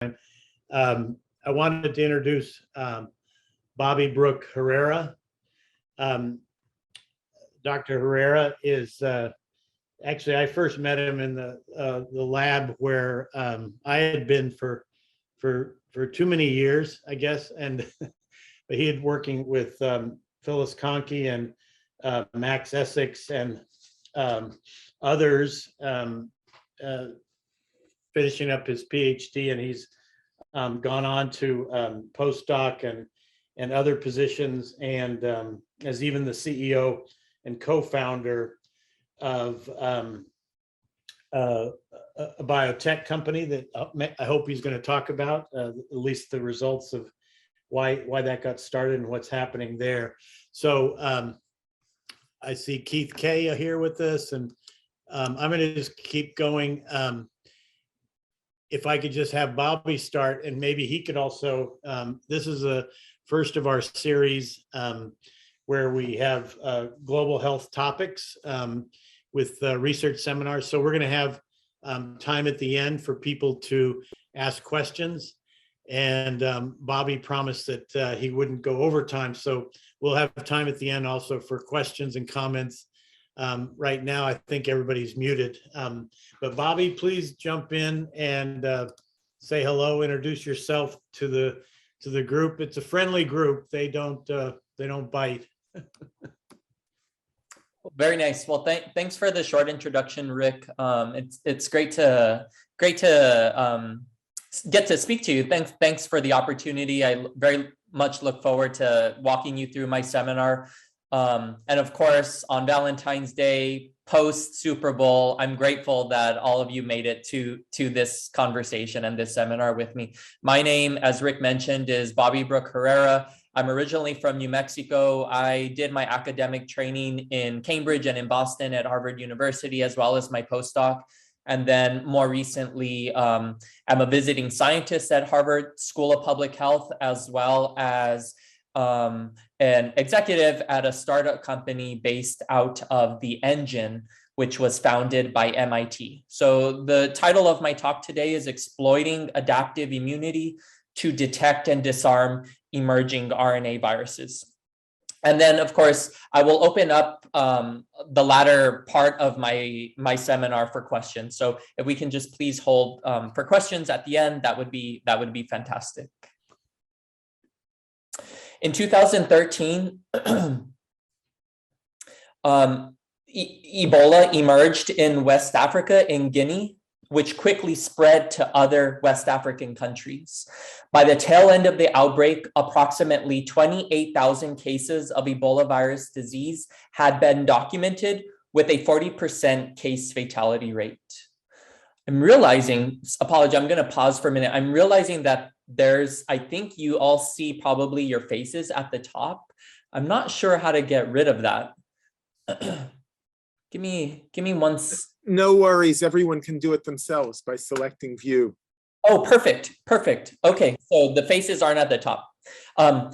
I wanted to introduce Bobby Brooke Herrera. Dr. Herrera is actually, I first met him in the lab where I had been for too many years, I guess, and but he had working with Phyllis Conkey and Max Essex and others, finishing up his PhD, and he's gone on to postdoc and other positions, and as even the CEO and co-founder of a biotech company that I hope he's going to talk about, at least the results of why that got started and what's happening there. So I see Keith Kay here with us, and I'm going to just keep going. If I could just have Bobby start, and maybe he could also, this is a first of our series where we have global health topics with research seminars. So we're going to have time at the end for people to ask questions. And Bobby promised that he wouldn't go over time. So we'll have time at the end also for questions and comments. Right now, I think everybody's muted. But Bobby, please jump in and say hello, introduce yourself to the group. It's a friendly group. They don't bite. Very nice. Well, thanks for the short introduction, Rick. It's great to get to speak to you. Thanks for the opportunity. I very much look forward to walking you through my seminar. And of course, on Valentine's Day, post Super Bowl, I'm grateful that all of you made it to this conversation and this seminar with me. My name, as Rick mentioned, is Bobby Brooke Herrera. I'm originally from New Mexico. I did my academic training in Cambridge and in Boston at Harvard University, as well as my postdoc. And then more recently, I'm a visiting scientist at Harvard School of Public Health, as well as an executive at a startup company based out of the Engine, which was founded by MIT. So the title of my talk today is Exploiting Adaptive Immunity to Detect and Disarm Emerging RNA Viruses. And then, of course, I will open up the latter part of my seminar for questions. So if we can just please hold for questions at the end, that would be fantastic. In 2013, Ebola emerged in West Africa, in Guinea, which quickly spread to other West African countries. By the tail end of the outbreak, approximately 28,000 cases of Ebola virus disease had been documented with a 40% case fatality rate. I'm realizing, apologize, I'm going to pause for a minute. I'm realizing that I think you all see probably your faces at the top. I'm not sure how to get rid of that. Give me one. No worries. Everyone can do it themselves by selecting view. Oh, perfect. Okay, so the faces aren't at the top.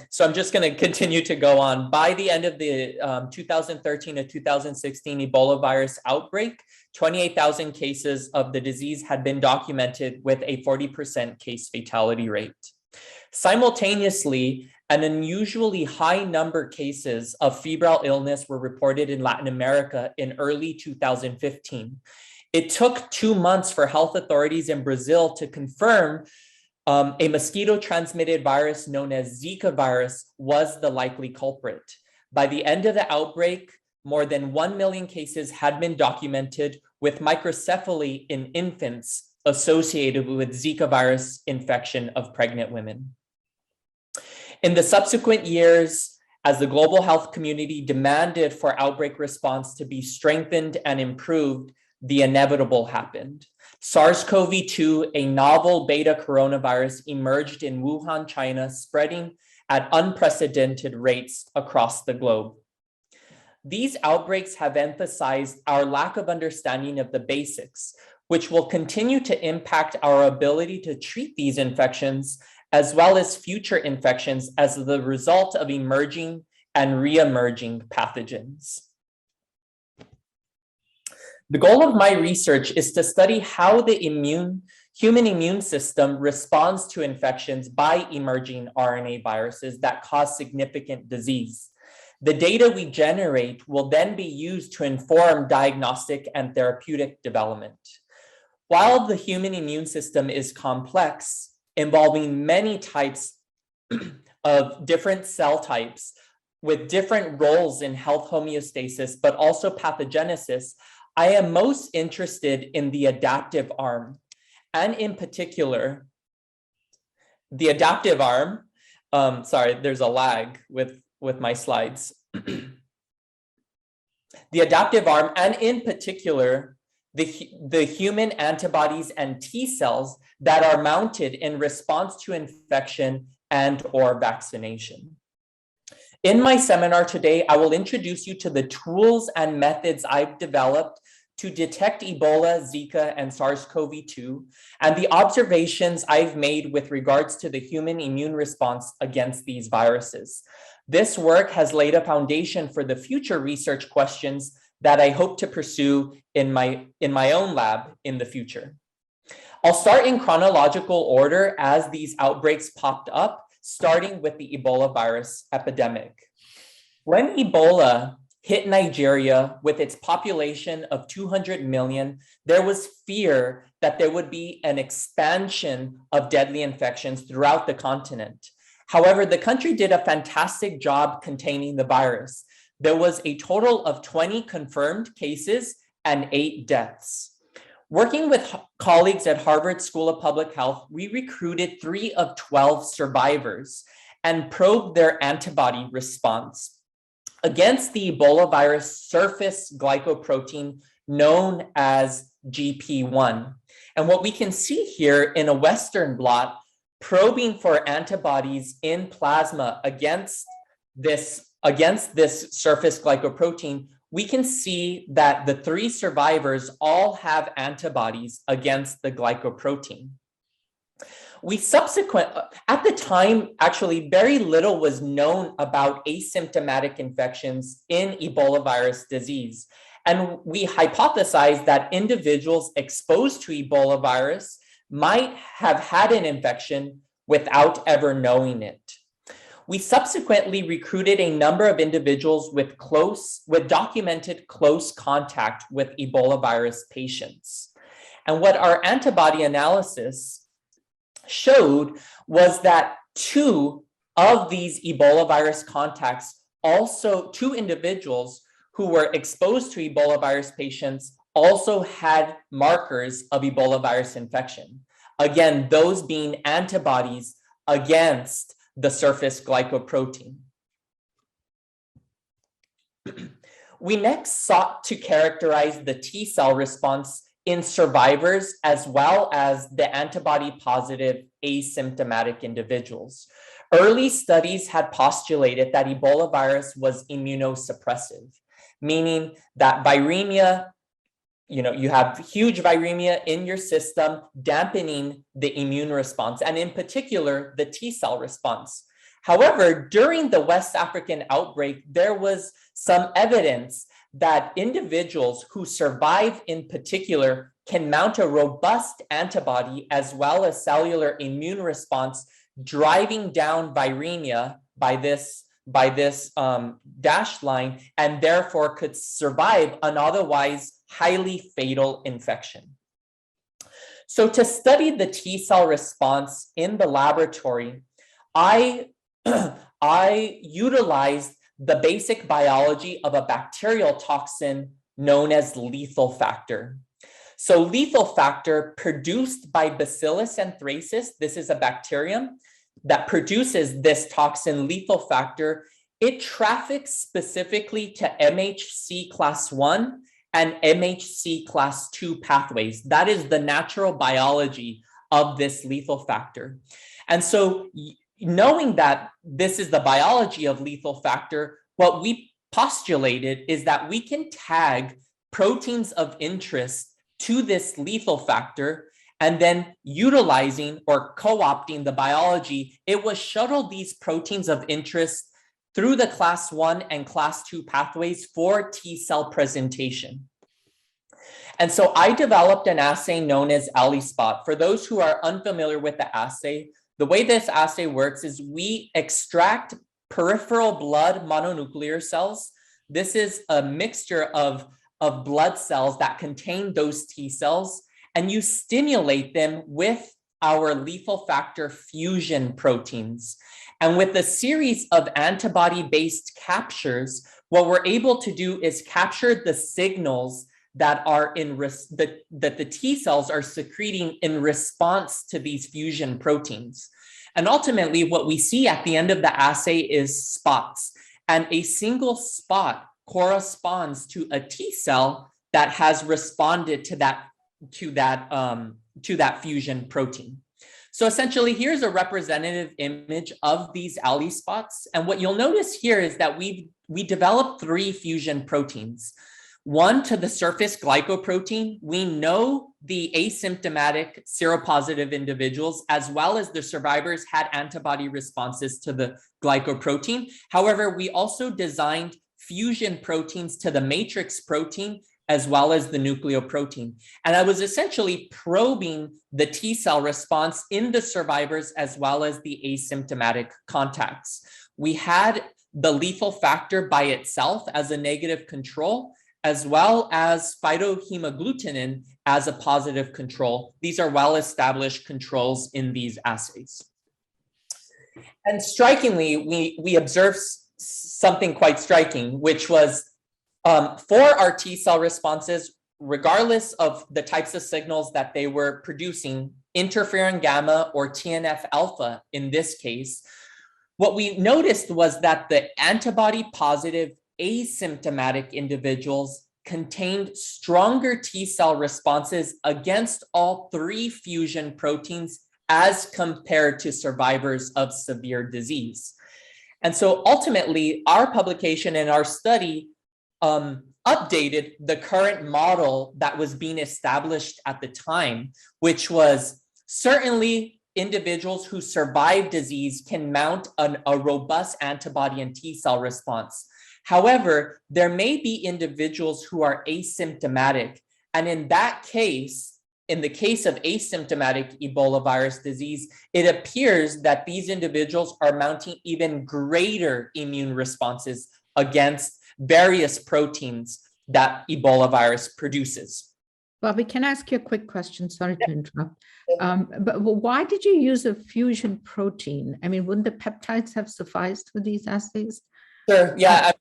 So I'm just going to continue to go on. By the end of the 2013 to 2016 Ebola virus outbreak, 28,000 cases of the disease had been documented with a 40% case fatality rate. Simultaneously, an unusually high number of cases of febrile illness were reported in Latin America in early 2015. It took 2 months for health authorities in Brazil to confirm a mosquito-transmitted virus known as Zika virus was the likely culprit. By the end of the outbreak, more than 1 million cases had been documented with microcephaly in infants associated with Zika virus infection of pregnant women. In the subsequent years, as the global health community demanded for outbreak response to be strengthened and improved, the inevitable happened. SARS-CoV-2, a novel beta coronavirus, emerged in Wuhan, China, spreading at unprecedented rates across the globe. These outbreaks have emphasized our lack of understanding of the basics, which will continue to impact our ability to treat these infections, as well as future infections as the result of emerging and re-emerging pathogens. The goal of my research is to study how the human immune system responds to infections by emerging RNA viruses that cause significant disease. The data we generate will then be used to inform diagnostic and therapeutic development. While the human immune system is complex, involving many types of different cell types with different roles in health homeostasis, but also pathogenesis, I am most interested in the adaptive arm. And in particular, the adaptive arm, sorry, there's a lag with my slides. The adaptive arm, and in particular, the human antibodies and T cells that are mounted in response to infection and or vaccination. In my seminar today, I will introduce you to the tools and methods I've developed to detect Ebola, Zika, and SARS-CoV-2, and the observations I've made with regards to the human immune response against these viruses. This work has laid a foundation for the future research questions that I hope to pursue in my own lab in the future. I'll start in chronological order as these outbreaks popped up, starting with the Ebola virus epidemic. When Ebola hit Nigeria with its population of 200 million, there was fear that there would be an expansion of deadly infections throughout the continent. However, the country did a fantastic job containing the virus. There was a total of 20 confirmed cases and 8 deaths. Working with colleagues at Harvard School of Public Health, we recruited 3 of 12 survivors and probed their antibody response against the Ebola virus surface glycoprotein known as GP1. And what we can see here in a Western blot, probing for antibodies in plasma against this surface glycoprotein, we can see that the 3 survivors all have antibodies against the glycoprotein. At the time, actually, very little was known about asymptomatic infections in Ebola virus disease. And we hypothesized that individuals exposed to Ebola virus might have had an infection without ever knowing it. We subsequently recruited a number of individuals with documented close contact with Ebola virus patients. And what our antibody analysis showed was that 2 of these Ebola virus contacts, also 2 individuals who were exposed to Ebola virus patients, also had markers of Ebola virus infection. Again, those being antibodies against the surface glycoprotein. We next sought to characterize the T cell response in survivors as well as the antibody-positive asymptomatic individuals. Early studies had postulated that Ebola virus was immunosuppressive, meaning that viremia, you have huge viremia in your system, dampening the immune response, and in particular, the T cell response. However, during the West African outbreak, there was some evidence that individuals who survive in particular can mount a robust antibody as well as cellular immune response, driving down viremia by this dashed line, and therefore could survive an otherwise highly fatal infection. So to study the T cell response in the laboratory, I utilized the basic biology of a bacterial toxin known as lethal factor. So lethal factor produced by Bacillus anthracis, this is a bacterium that produces this toxin lethal factor. It traffics specifically to MHC class 1 and MHC class 2 pathways. That is the natural biology of this lethal factor. And so knowing that this is the biology of lethal factor, what we postulated is that we can tag proteins of interest to this lethal factor, and then utilizing or co-opting the biology, it was shuttle these proteins of interest through the class 1 and class 2 pathways for T cell presentation. And so I developed an assay known as AliSpot. For those who are unfamiliar with the assay, the way this assay works is we extract peripheral blood mononuclear cells. This is a mixture of blood cells that contain those T cells, and you stimulate them with our lethal factor fusion proteins. And with a series of antibody-based captures, what we're able to do is capture the signals that are that the T cells are secreting in response to these fusion proteins. And ultimately, what we see at the end of the assay is spots, and a single spot corresponds to a T cell that has responded to that fusion protein. So essentially, here's a representative image of these AliSpots. And what you'll notice here is that we developed 3 fusion proteins. One to the surface glycoprotein. We know the asymptomatic seropositive individuals, as well as the survivors, had antibody responses to the glycoprotein. However, we also designed fusion proteins to the matrix protein, as well as the nucleoprotein. And I was essentially probing the T cell response in the survivors, as well as the asymptomatic contacts. We had the lethal factor by itself as a negative control, as well as phytohemagglutinin as a positive control. These are well-established controls in these assays. And strikingly, we observed something quite striking, which was for our T cell responses, regardless of the types of signals that they were producing, interferon gamma or TNF alpha in this case, what we noticed was that the antibody-positive asymptomatic individuals contained stronger T cell responses against all 3 fusion proteins as compared to survivors of severe disease. And so ultimately, our publication and our study updated the current model that was being established at the time, which was certainly individuals who survive disease can mount a robust antibody and T cell response. However, there may be individuals who are asymptomatic. And in that case, in the case of asymptomatic Ebola virus disease, it appears that these individuals are mounting even greater immune responses against various proteins that Ebola virus produces. Bobby, can I ask you a quick question? Sorry to interrupt. But why did you use a fusion protein? I mean, wouldn't the peptides have sufficed for these assays? Sure. Yeah,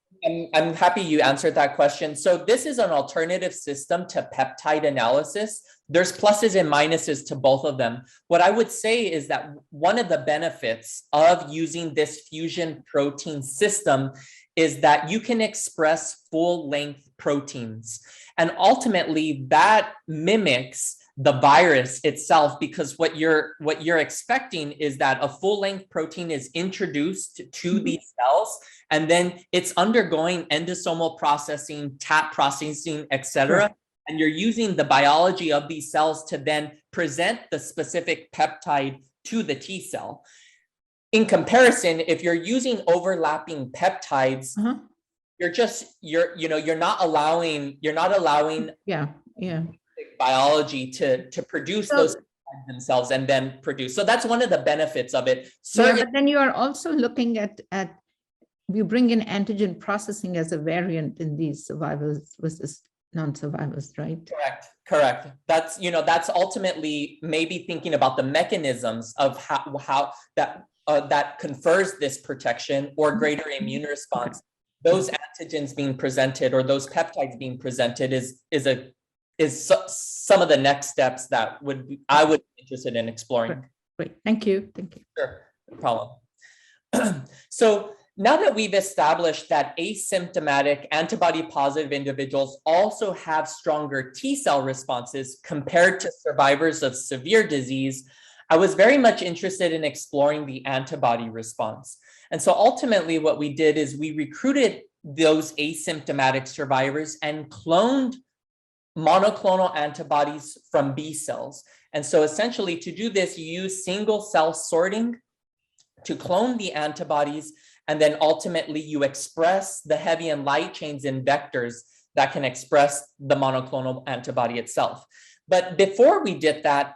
I'm happy you answered that question. So this is an alternative system to peptide analysis. There's pluses and minuses to both of them. What I would say is that one of the benefits of using this fusion protein system is that you can express full-length proteins. And ultimately, that mimics the virus itself, because what you're expecting is that a full-length protein is introduced to these cells, and then it's undergoing endosomal processing, TAP processing, etc. Sure. And you're using the biology of these cells to then present the specific peptide to the T cell. In comparison, if you're using overlapping peptides, you're not allowing biology to produce those themselves and then produce. So that's one of the benefits of it. But then you are also looking at you bring in antigen processing as a variant in these survivors versus non-survivors, right? Correct. That's ultimately maybe thinking about the mechanisms of how that confers this protection or greater immune response. Those antigens being presented or those peptides being presented is some of the next steps that I would be interested in exploring. Great. Thank you. Sure, no problem. So now that we've established that asymptomatic antibody-positive individuals also have stronger T cell responses compared to survivors of severe disease, I was very much interested in exploring the antibody response. And so ultimately what we did is we recruited those asymptomatic survivors and cloned monoclonal antibodies from B cells. And so essentially to do this, you use single cell sorting to clone the antibodies, and then ultimately you express the heavy and light chains in vectors that can express the monoclonal antibody itself. But before we did that,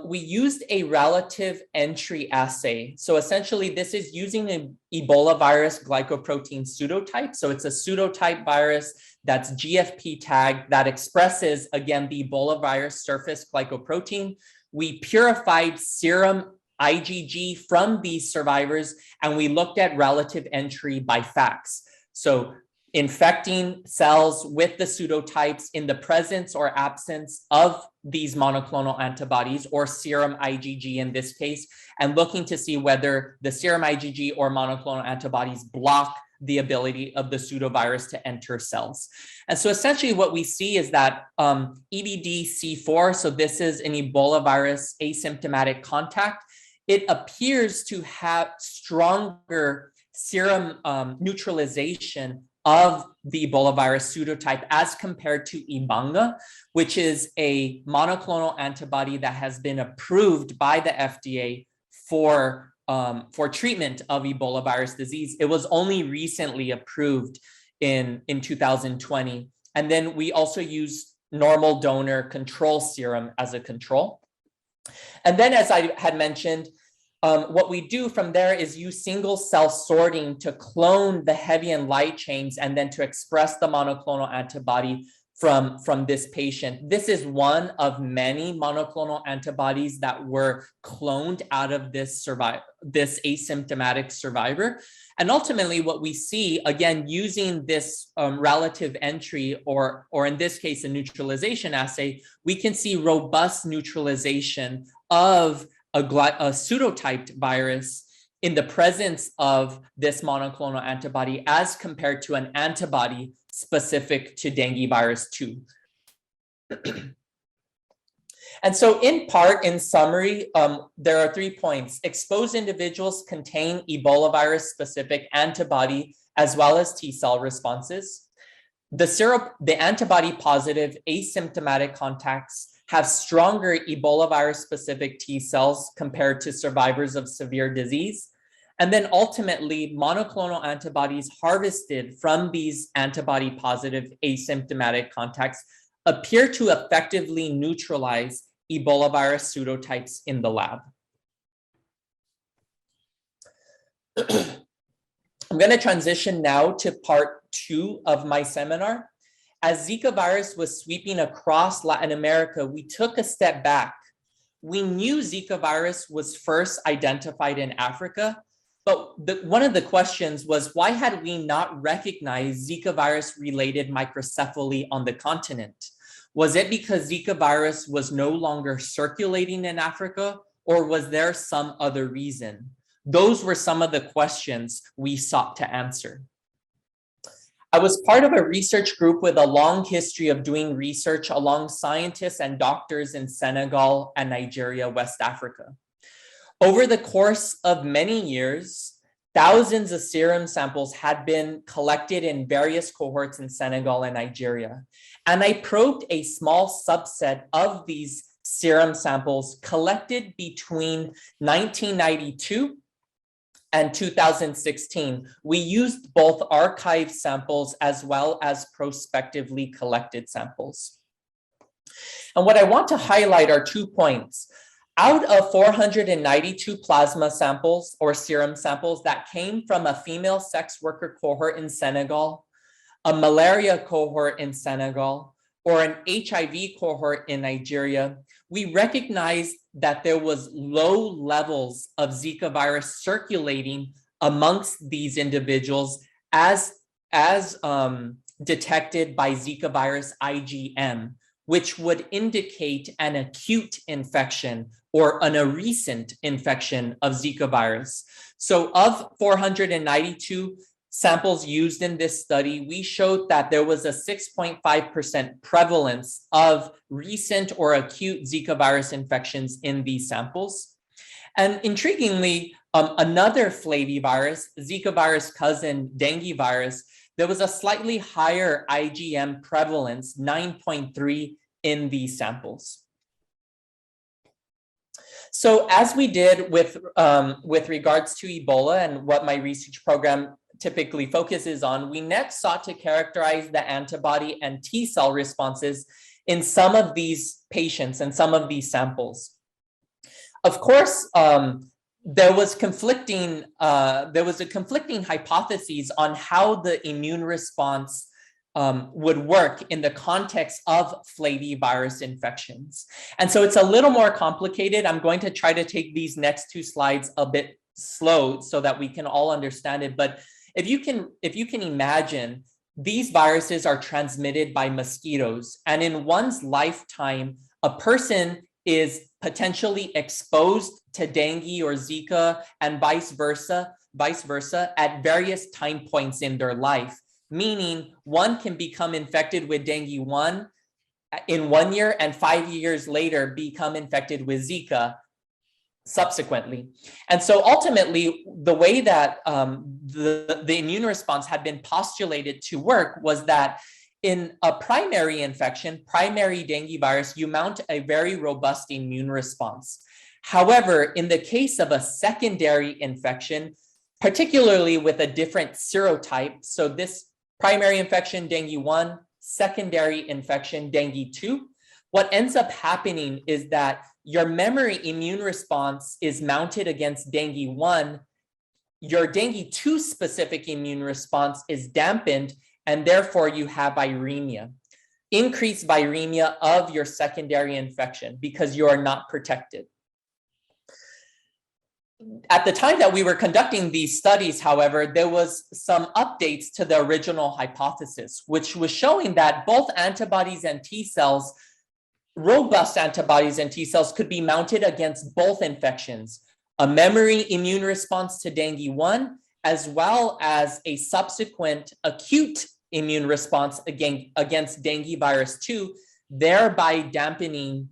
we used a relative entry assay. So essentially, this is using an Ebola virus glycoprotein pseudotype. So it's a pseudotype virus that's GFP tagged that expresses, again, the Ebola virus surface glycoprotein. We purified serum IgG from these survivors, and we looked at relative entry by FACS. So infecting cells with the pseudotypes in the presence or absence of these monoclonal antibodies, or serum IgG in this case, and looking to see whether the serum IgG or monoclonal antibodies block the ability of the pseudovirus to enter cells. And so essentially what we see is that EBD-C4, so this is an Ebola virus asymptomatic contact, it appears to have stronger serum neutralization of the Ebola virus pseudotype as compared to Ibanga, which is a monoclonal antibody that has been approved by the FDA for treatment of Ebola virus disease. It was only recently approved in 2020. And then we also use normal donor control serum as a control. And then, as I had mentioned, what we do from there is use single cell sorting to clone the heavy and light chains and then to express the monoclonal antibody from this patient. This is one of many monoclonal antibodies that were cloned out of this asymptomatic survivor. And ultimately what we see, again, using this relative entry, or in this case, a neutralization assay, we can see robust neutralization of a pseudotyped virus in the presence of this monoclonal antibody as compared to an antibody specific to dengue virus 2. And so in part, in summary, there are 3 points. Exposed individuals contain Ebola virus specific antibody as well as T cell responses. The antibody positive asymptomatic contacts have stronger Ebola virus specific T cells compared to survivors of severe disease. And then ultimately, monoclonal antibodies harvested from these antibody positive asymptomatic contacts appear to effectively neutralize Ebola virus pseudotypes in the lab. I'm going to transition now to part 2 of my seminar. As Zika virus was sweeping across Latin America, we took a step back. We knew Zika virus was first identified in Africa, but one of the questions was, why had we not recognized Zika virus related microcephaly on the continent? Was it because Zika virus was no longer circulating in Africa, or was there some other reason? Those were some of the questions we sought to answer. I was part of a research group with a long history of doing research along scientists and doctors in Senegal and Nigeria, West Africa. Over the course of many years, thousands of serum samples had been collected in various cohorts in Senegal and Nigeria. And I probed a small subset of these serum samples collected between 1992 and 2016. We used both archive samples as well as prospectively collected samples. And what I want to highlight are 2 points. Out of 492 plasma samples or serum samples that came from a female sex worker cohort in Senegal, a malaria cohort in Senegal, or an HIV cohort in Nigeria, we recognized that there was low levels of Zika virus circulating amongst these individuals as detected by Zika virus IgM, which would indicate an acute infection or a recent infection of Zika virus. So of 492 samples used in this study, we showed that there was a 6.5% prevalence of recent or acute Zika virus infections in these samples. And intriguingly, another flavivirus, Zika virus cousin dengue virus, there was a slightly higher IgM prevalence, 9.3 in these samples. So as we did with regards to Ebola and what my research program typically focuses on, we next sought to characterize the antibody and T cell responses in some of these patients and some of these samples. Of course, there was a conflicting hypotheses on how the immune response would work in the context of flavivirus infections. And so it's a little more complicated. I'm going to try to take these next two slides a bit slow so that we can all understand it. But if you can imagine, these viruses are transmitted by mosquitoes, and in one's lifetime, a person is potentially exposed to dengue or Zika and vice versa at various time points in their life. Meaning one can become infected with dengue 1 in 1 year and 5 years later become infected with Zika subsequently. And so ultimately, the way that the immune response had been postulated to work was that in a primary infection, primary dengue virus, you mount a very robust immune response. However, in the case of a secondary infection, particularly with a different serotype, so this primary infection, dengue 1, secondary infection, dengue 2, what ends up happening is that your memory immune response is mounted against dengue 1, your dengue 2 specific immune response is dampened, and therefore you have viremia, increased viremia of your secondary infection because you are not protected. At the time that we were conducting these studies, however, there was some updates to the original hypothesis, which was showing that both antibodies and T cells, robust antibodies and T cells, could be mounted against both infections, a memory immune response to dengue 1, as well as a subsequent acute immune response against dengue virus 2, thereby dampening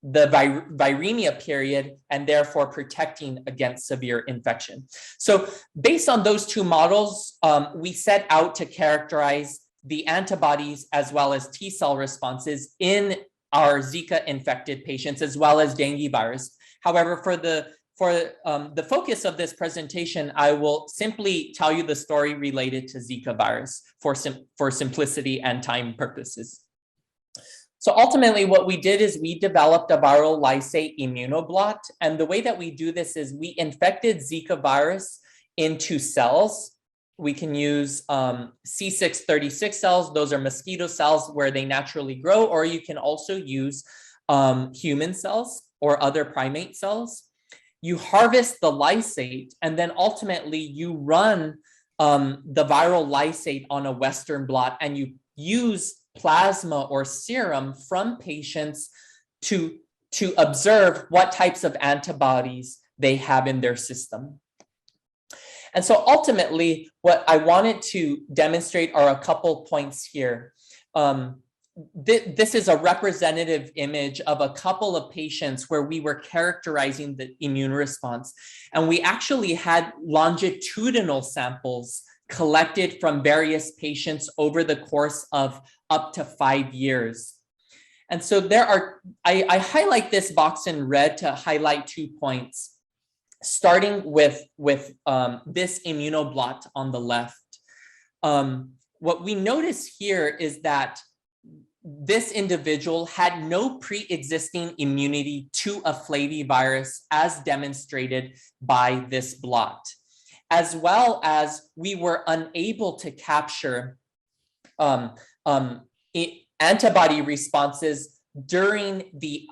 the viremia period and therefore protecting against severe infection. So based on those two models, we set out to characterize the antibodies as well as T cell responses in our Zika infected patients as well as dengue virus. However, for the focus of this presentation, I will simply tell you the story related to Zika virus for simplicity and time purposes. So ultimately, what we did is we developed a viral lysate immunoblot. And the way that we do this is we infected Zika virus into cells. We can use C636 cells. Those are mosquito cells where they naturally grow, or you can also use human cells or other primate cells. You harvest the lysate, and then ultimately you run the viral lysate on a Western blot, and you use plasma or serum from patients to observe what types of antibodies they have in their system. And so ultimately, what I wanted to demonstrate are a couple points here. This is a representative image of a couple of patients where we were characterizing the immune response. And we actually had longitudinal samples collected from various patients over the course of up to 5 years. And so I highlight this box in red to highlight 2 points, starting with this immunoblot on the left. What we notice here is that this individual had no pre-existing immunity to a flavivirus as demonstrated by this blot, as well as we were unable to capture antibody responses during the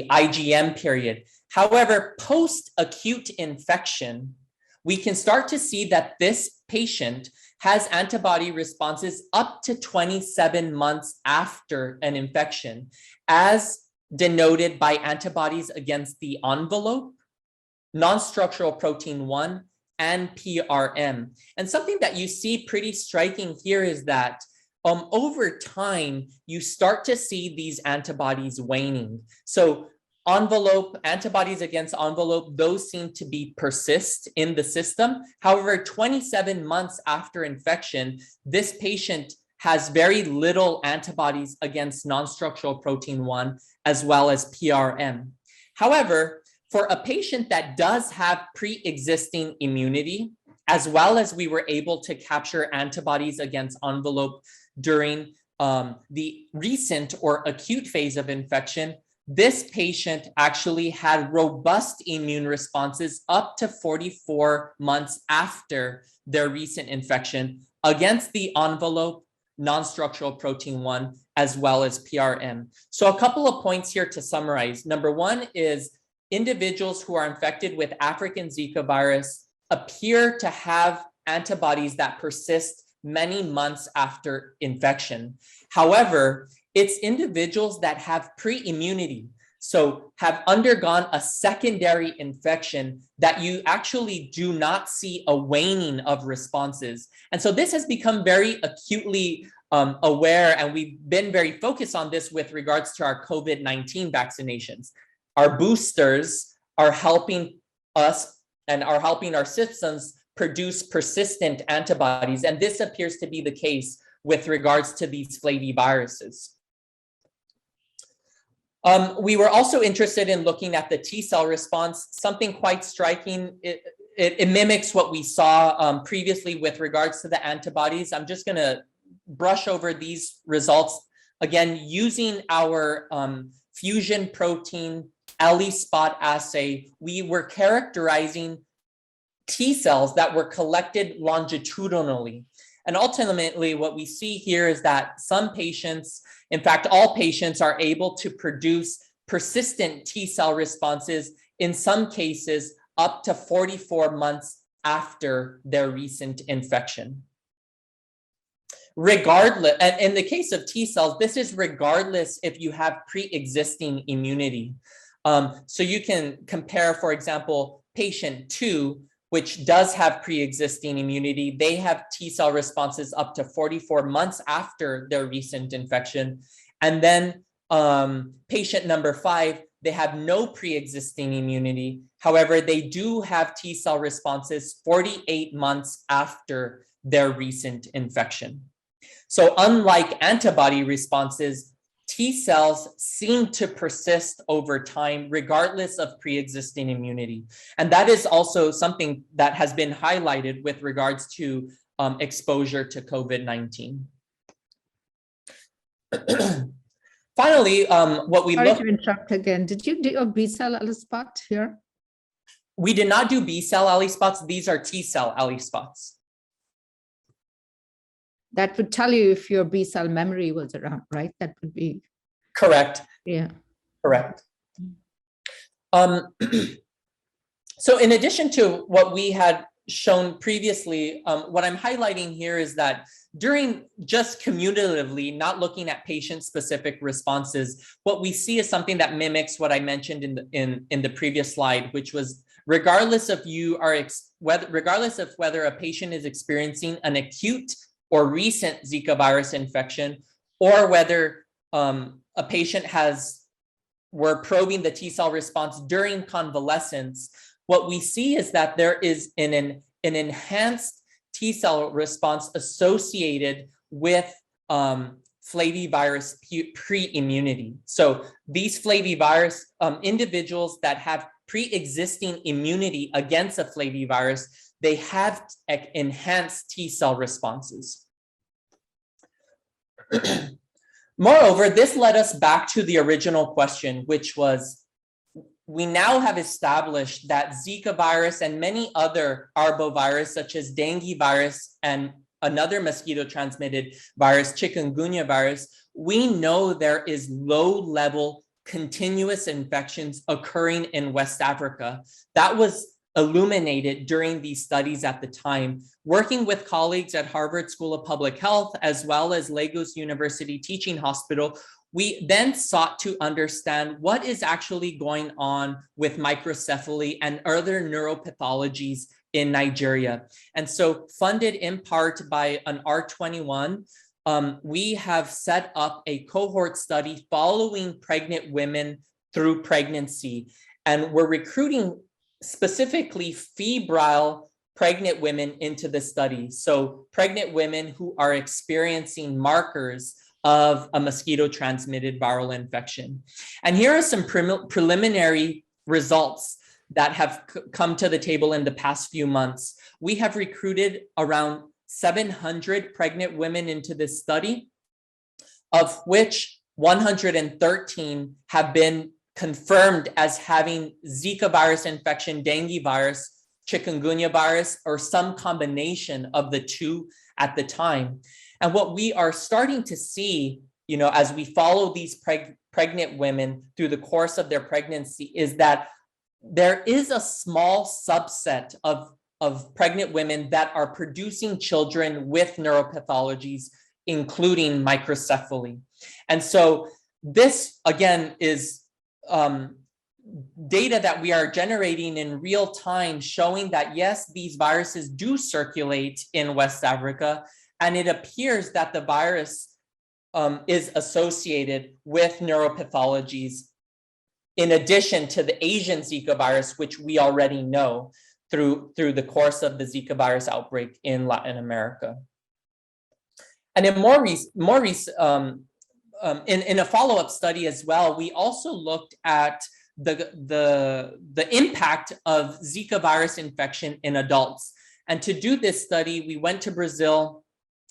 IgM period. However, post-acute infection, we can start to see that this patient has antibody responses up to 27 months after an infection, as denoted by antibodies against the envelope, non-structural protein 1, and PRM. And something that you see pretty striking here is that over time, you start to see these antibodies waning. So antibodies against envelope, those seem to be persist in the system. However, 27 months after infection, this patient has very little antibodies against non-structural protein 1 as well as PRM. However, for a patient that does have pre-existing immunity, as well as we were able to capture antibodies against envelope during the recent or acute phase of infection, this patient actually had robust immune responses up to 44 months after their recent infection against the envelope, non-structural protein 1, as well as PRM. So a couple of points here to summarize. Number one is individuals who are infected with African Zika virus appear to have antibodies that persist many months after infection. However, it's individuals that have pre-immunity, so have undergone a secondary infection, that you actually do not see a waning of responses. And so this has become very acutely aware, and we've been very focused on this with regards to our COVID-19 vaccinations. Our boosters are helping us and are helping our systems produce persistent antibodies. And this appears to be the case with regards to these flaviviruses. We were also interested in looking at the T cell response, something quite striking. It mimics what we saw previously with regards to the antibodies. I'm just gonna brush over these results. Again, using our fusion protein ELISpot assay, we were characterizing T cells that were collected longitudinally. And ultimately, what we see here is that some patients, in fact, all patients, are able to produce persistent T cell responses, in some cases, up to 44 months after their recent infection. Regardless, and in the case of T cells, this is regardless if you have pre-existing immunity. So you can compare, for example, patient 2, which does have pre-existing immunity. They have T cell responses up to 44 months after their recent infection. And then patient number 5, they have no pre-existing immunity. However, they do have T cell responses 48 months after their recent infection. So unlike antibody responses, T cells seem to persist over time regardless of pre-existing immunity. And that is also something that has been highlighted with regards to exposure to COVID-19. Finally, what we Sorry looked... to interrupt again. Did you do a B-cell ELISpot here? We did not do B-cell ELISpots. These are T-cell ELISpots. That would tell you if your B-cell memory was around, right? That would be... Correct. Yeah. Correct. So in addition to what we had shown previously, what I'm highlighting here is that during just cumulatively, not looking at patient-specific responses, what we see is something that mimics what I mentioned in the previous slide, which was regardless of regardless of whether a patient is experiencing an acute or recent Zika virus infection, or whether a patient we're probing the T cell response during convalescence, what we see is that there is an enhanced T cell response associated with flavivirus pre-immunity. So these flavivirus individuals that have pre-existing immunity against a flavivirus, they have enhanced T cell responses. Moreover, this led us back to the original question, which was, we now have established that Zika virus and many other arbovirus, such as dengue virus and another mosquito-transmitted virus, chikungunya virus, we know there is low-level continuous infections occurring in West Africa. That was illuminated during these studies at the time. Working with colleagues at Harvard School of Public Health, as well as Lagos University Teaching Hospital, we then sought to understand what is actually going on with microcephaly and other neuropathologies in Nigeria. And so, funded in part by an R21, we have set up a cohort study following pregnant women through pregnancy. And we're recruiting specifically febrile pregnant women into the study. So pregnant women who are experiencing markers of a mosquito-transmitted viral infection. And here are some preliminary results that have come to the table in the past few months. We have recruited around 700 pregnant women into this study, of which 113 have been confirmed as having Zika virus infection, dengue virus, chikungunya virus, or some combination of the two at the time. And what we are starting to see, as we follow these pregnant women through the course of their pregnancy, is that there is a small subset of pregnant women that are producing children with neuropathologies, including microcephaly. And so this, again, is data that we are generating in real time, showing that, yes, these viruses do circulate in West Africa, and it appears that the virus is associated with neuropathologies, in addition to the Asian Zika virus, which we already know through the course of the Zika virus outbreak in Latin America. And in in a follow-up study as well, we also looked at the impact of Zika virus infection in adults. And to do this study, we went to Brazil.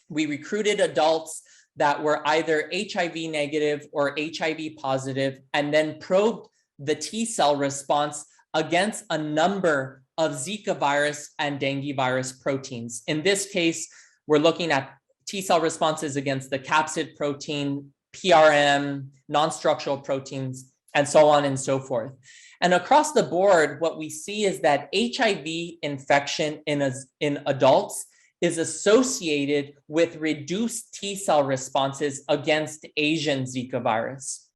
We recruited adults that were either HIV negative or HIV positive, and then probed the T cell response against a number of Zika virus and dengue virus proteins. In this case, we're looking at T cell responses against the capsid protein, PRM, non-structural proteins, and so on and so forth. And across the board, what we see is that HIV infection in adults is associated with reduced T cell responses against Asian Zika virus.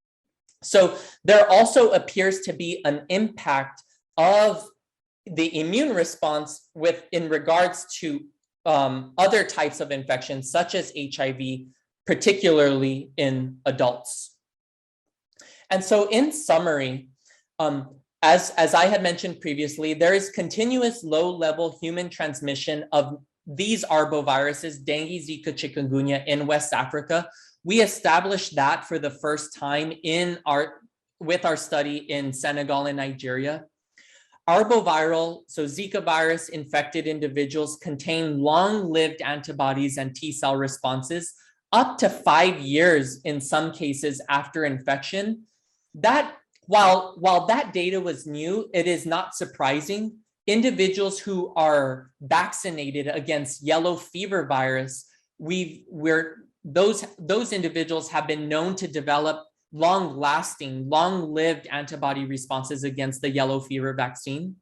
So there also appears to be an impact of the immune response in regards to other types of infections, such as HIV, particularly in adults. And so in summary, as I had mentioned previously, there is continuous low-level human transmission of these arboviruses, dengue, Zika, chikungunya, in West Africa. We established that for the first time with our study in Senegal and Nigeria. Arboviral, so Zika virus infected individuals contain long-lived antibodies and T cell responses up to 5 years in some cases after infection. That while that data was new, it is not surprising. Individuals who are vaccinated against yellow fever virus, those individuals have been known to develop long-lasting, long-lived antibody responses against the yellow fever vaccine.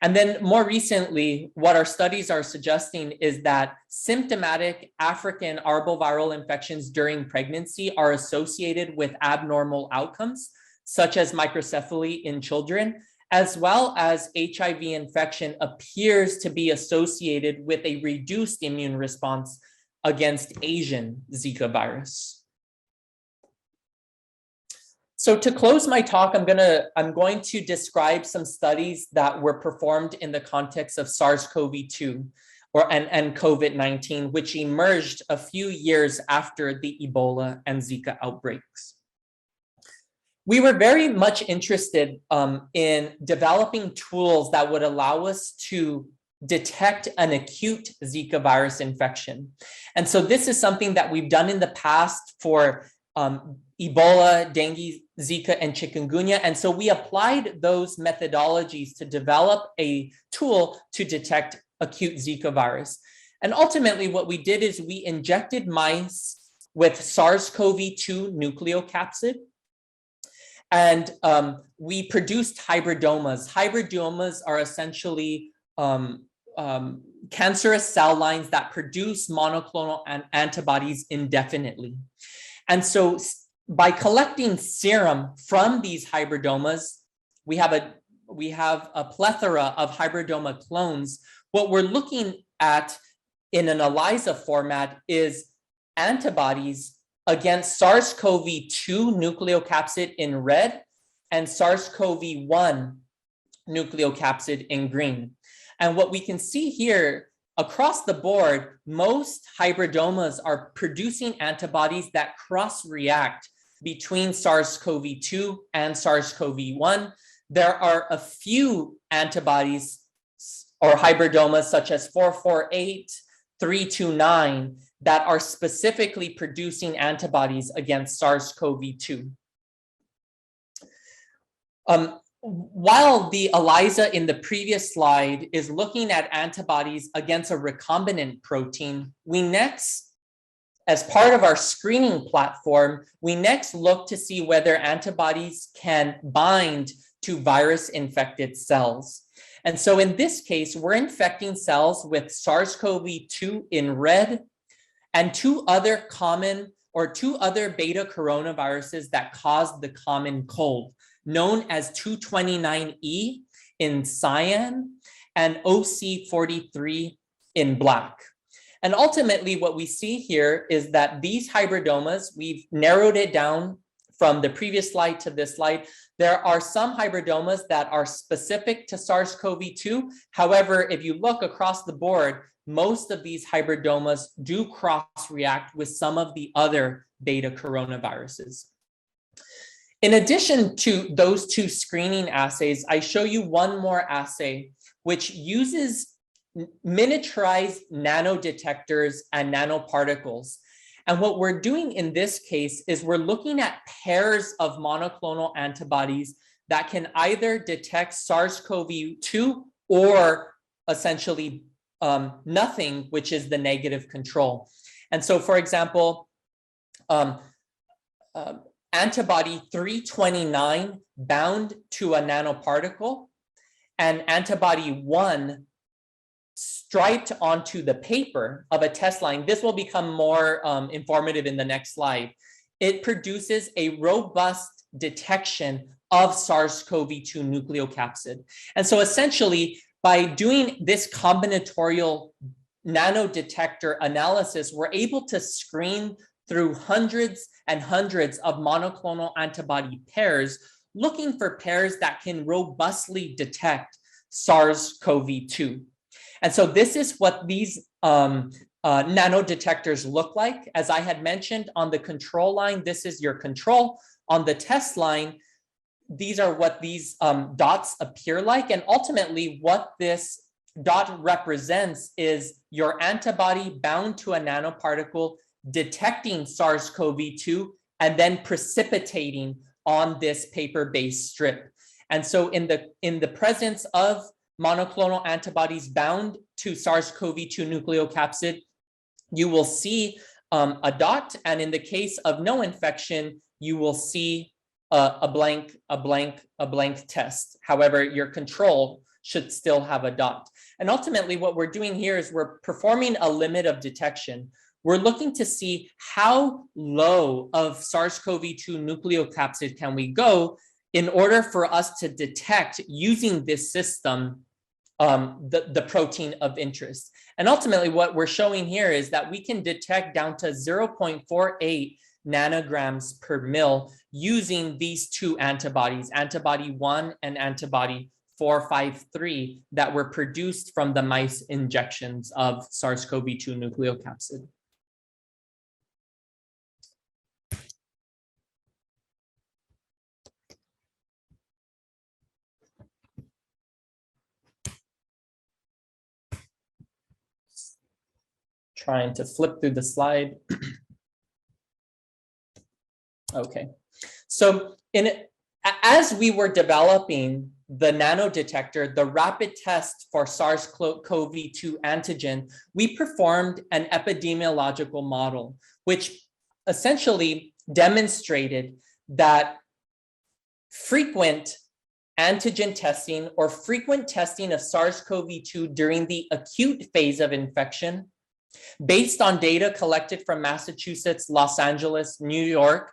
And then more recently, what our studies are suggesting is that symptomatic African arboviral infections during pregnancy are associated with abnormal outcomes, such as microcephaly in children, as well as HIV infection appears to be associated with a reduced immune response against Asian Zika virus. So to close my talk, I'm going to describe some studies that were performed in the context of SARS-CoV-2 and COVID-19, which emerged a few years after the Ebola and Zika outbreaks. We were very much interested in developing tools that would allow us to detect an acute Zika virus infection. And so this is something that we've done in the past for Ebola, dengue, Zika, and chikungunya. And so we applied those methodologies to develop a tool to detect acute Zika virus. And ultimately what we did is we injected mice with SARS-CoV-2 nucleocapsid, and we produced hybridomas. Hybridomas are essentially cancerous cell lines that produce monoclonal antibodies indefinitely. And so by collecting serum from these hybridomas, we have a plethora of hybridoma clones. What we're looking at in an ELISA format is antibodies against SARS-CoV-2 nucleocapsid in red and SARS-CoV-1 nucleocapsid in green. And what we can see here across the board, most hybridomas are producing antibodies that cross-react between SARS-CoV-2 and SARS-CoV-1. there are a few antibodies or hybridomas such as 448, 329 that are specifically producing antibodies against SARS-CoV-2. While the ELISA in the previous slide is looking at antibodies against a recombinant protein, we next, as part of our screening platform, we next look to see whether antibodies can bind to virus-infected cells. And so in this case, we're infecting cells with SARS-CoV-2 in red and two other beta coronaviruses that cause the common cold, known as 229E in cyan and OC43 in black. And ultimately, what we see here is that these hybridomas, we've narrowed it down from the previous slide to this slide. There are some hybridomas that are specific to SARS-CoV-2. However, if you look across the board, most of these hybridomas do cross-react with some of the other beta coronaviruses. In addition to those two screening assays, I show you one more assay, which uses miniaturized nanodetectors and nanoparticles. And what we're doing in this case is we're looking at pairs of monoclonal antibodies that can either detect SARS-CoV-2 or essentially nothing, which is the negative control. And so, for example, antibody 329 bound to a nanoparticle and antibody 1 striped onto the paper of a test line. This will become more informative in the next slide. It produces a robust detection of SARS-CoV-2 nucleocapsid. And so essentially, by doing this combinatorial nanodetector analysis, we're able to screen through hundreds and hundreds of monoclonal antibody pairs, looking for pairs that can robustly detect SARS-CoV-2. And so this is what these nanodetectors look like. As I had mentioned, on the control line, this is your control. On the test line, these are what these dots appear like. And ultimately, what this dot represents is your antibody bound to a nanoparticle detecting SARS-CoV-2 and then precipitating on this paper-based strip. And so in the presence of monoclonal antibodies bound to SARS-CoV-2 nucleocapsid, you will see a dot, and in the case of no infection, you will see a blank test. However, your control should still have a dot. And ultimately, what we're doing here is we're performing a limit of detection. We're looking to see how low of SARS-CoV-2 nucleocapsid can we go in order for us to detect, using this system, the protein of interest. And ultimately, what we're showing here is that we can detect down to 0.48 nanograms per mil using these two antibodies, antibody 1 and antibody 453, that were produced from the mice injections of SARS-CoV-2 nucleocapsid. Trying to flip through the slide. Okay, so as we were developing the nanodetector, the rapid test for SARS-CoV-2 antigen, we performed an epidemiological model, which essentially demonstrated that frequent antigen testing or frequent testing of SARS-CoV-2 during the acute phase of infection, based on data collected from Massachusetts, Los Angeles, New York,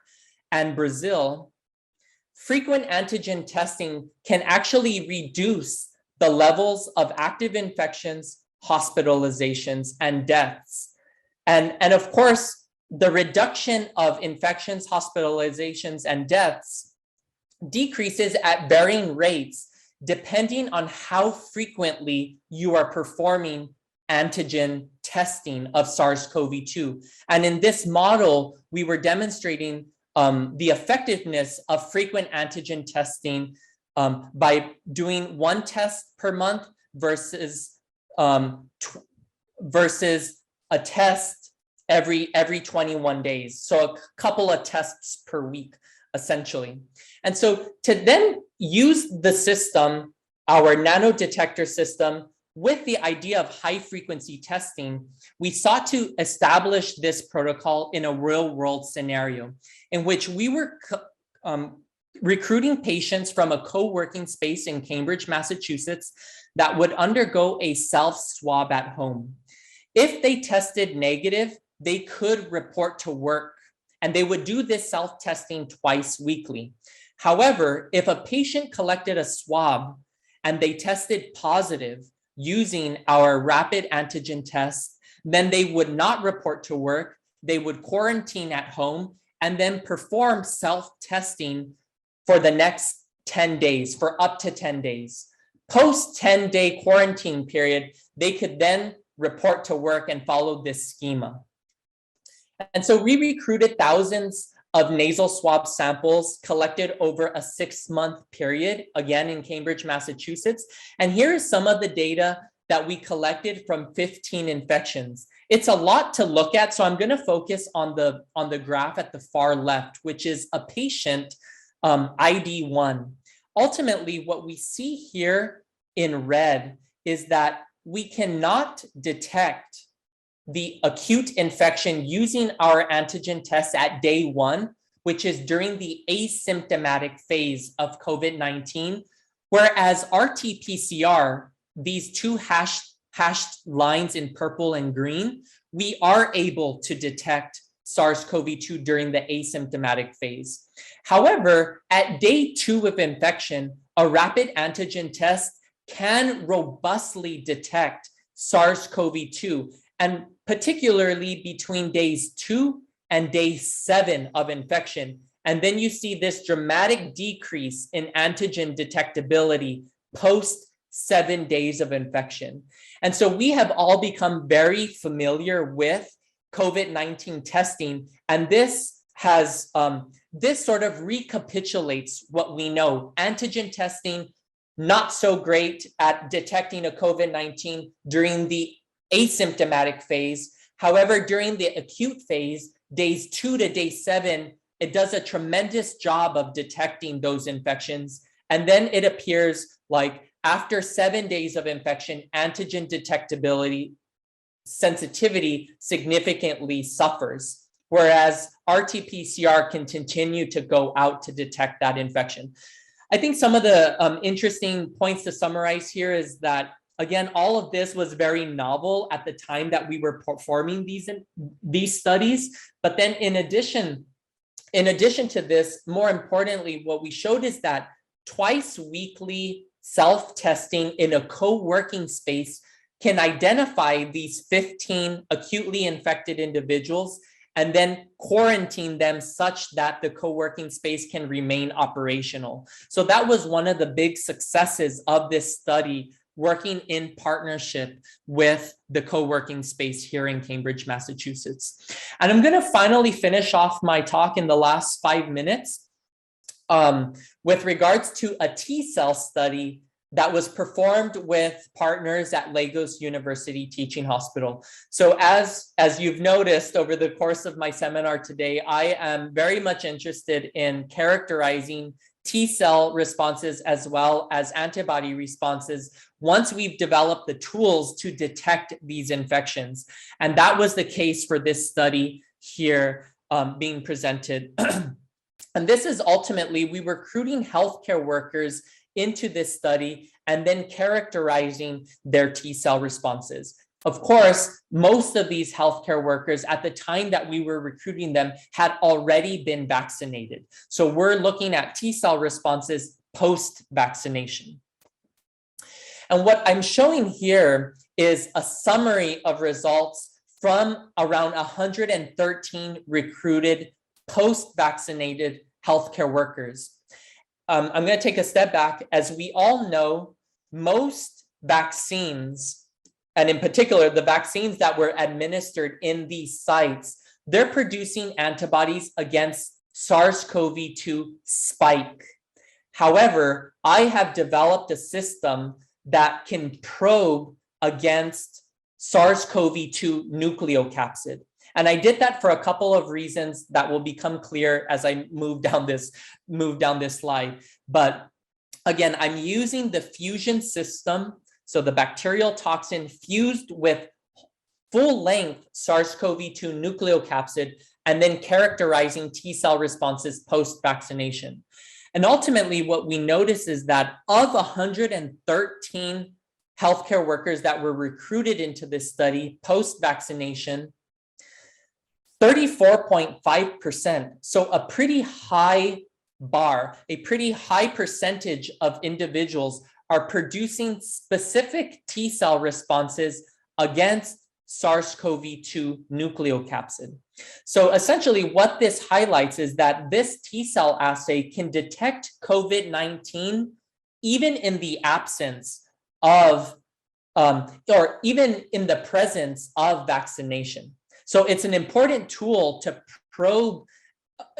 and Brazil, frequent antigen testing can actually reduce the levels of active infections, hospitalizations, and deaths. And of course, the reduction of infections, hospitalizations, and deaths decreases at varying rates depending on how frequently you are performing antigen testing of SARS-CoV-2. And in this model, we were demonstrating the effectiveness of frequent antigen testing by doing one test per month versus versus a test every 21 days. So a couple of tests per week, essentially. And so to then use the system, our nano detector system, with the idea of high frequency testing, we sought to establish this protocol in a real world scenario in which we were recruiting patients from a co-working space in Cambridge, Massachusetts, that would undergo a self-swab at home. If they tested negative, they could report to work, and they would do this self-testing twice weekly. However, if a patient collected a swab and they tested positive using our rapid antigen test, then they would not report to work, they would quarantine at home, and then perform self-testing for the next 10 days, for up to 10 days. Post 10-day quarantine period, they could then report to work and follow this schema. And so we recruited thousands of nasal swab samples collected over a 6-month period, again in Cambridge, Massachusetts. And here is some of the data that we collected from 15 infections. It's a lot to look at, so I'm going to focus on the graph at the far left, which is a patient ID1. Ultimately, what we see here in red is that we cannot detect the acute infection using our antigen test at day 1, which is during the asymptomatic phase of COVID-19, whereas RT-PCR, these two hashed lines in purple and green, we are able to detect SARS-CoV-2 during the asymptomatic phase. However, at day 2 of infection, a rapid antigen test can robustly detect SARS-CoV-2, and particularly between days 2 and day 7 of infection. And then you see this dramatic decrease in antigen detectability post 7 days of infection. And so we have all become very familiar with COVID-19 testing, and this has this sort of recapitulates what we know. Antigen testing, not so great at detecting a COVID-19 during the asymptomatic phase. However, during the acute phase, days 2 to day 7, it does a tremendous job of detecting those infections. And then it appears like after 7 days of infection, antigen detectability sensitivity significantly suffers, whereas RT-PCR can continue to go out to detect that infection. I think some of the interesting points to summarize here is that, again, all of this was very novel at the time that we were performing these studies. But then in addition to this, more importantly, what we showed is that twice weekly self-testing in a co-working space can identify these 15 acutely infected individuals and then quarantine them such that the co-working space can remain operational. So that was one of the big successes of this study, working in partnership with the co-working space here in Cambridge, Massachusetts. And I'm going to finally finish off my talk in the last 5 minutes with regards to a T-cell study that was performed with partners at Lagos University Teaching Hospital. So as you've noticed over the course of my seminar today, I am very much interested in characterizing T-cell responses as well as antibody responses once we've developed the tools to detect these infections. And that was the case for this study here being presented. And this is ultimately, we were recruiting healthcare workers into this study and then characterizing their T-cell responses. Of course, most of these healthcare workers at the time that we were recruiting them had already been vaccinated. So we're looking at T-cell responses post-vaccination. And what I'm showing here is a summary of results from around 113 recruited post-vaccinated healthcare workers. I'm going to take a step back. As we all know, most vaccines, and in particular, the vaccines that were administered in these sites, they're producing antibodies against SARS-CoV-2 spike. However, I have developed a system that can probe against SARS-CoV-2 nucleocapsid. And I did that for a couple of reasons that will become clear as I move down this slide. But again, I'm using the fusion system, so the bacterial toxin fused with full-length SARS-CoV-2 nucleocapsid, and then characterizing T-cell responses post-vaccination. And ultimately, what we notice is that of 113 healthcare workers that were recruited into this study post-vaccination, 34.5%, so a pretty high bar, a pretty high percentage of individuals are producing specific T-cell responses against SARS-CoV-2 nucleocapsid. So essentially what this highlights is that this T-cell assay can detect COVID-19 even in the absence of, or even in the presence of vaccination. So it's an important tool to probe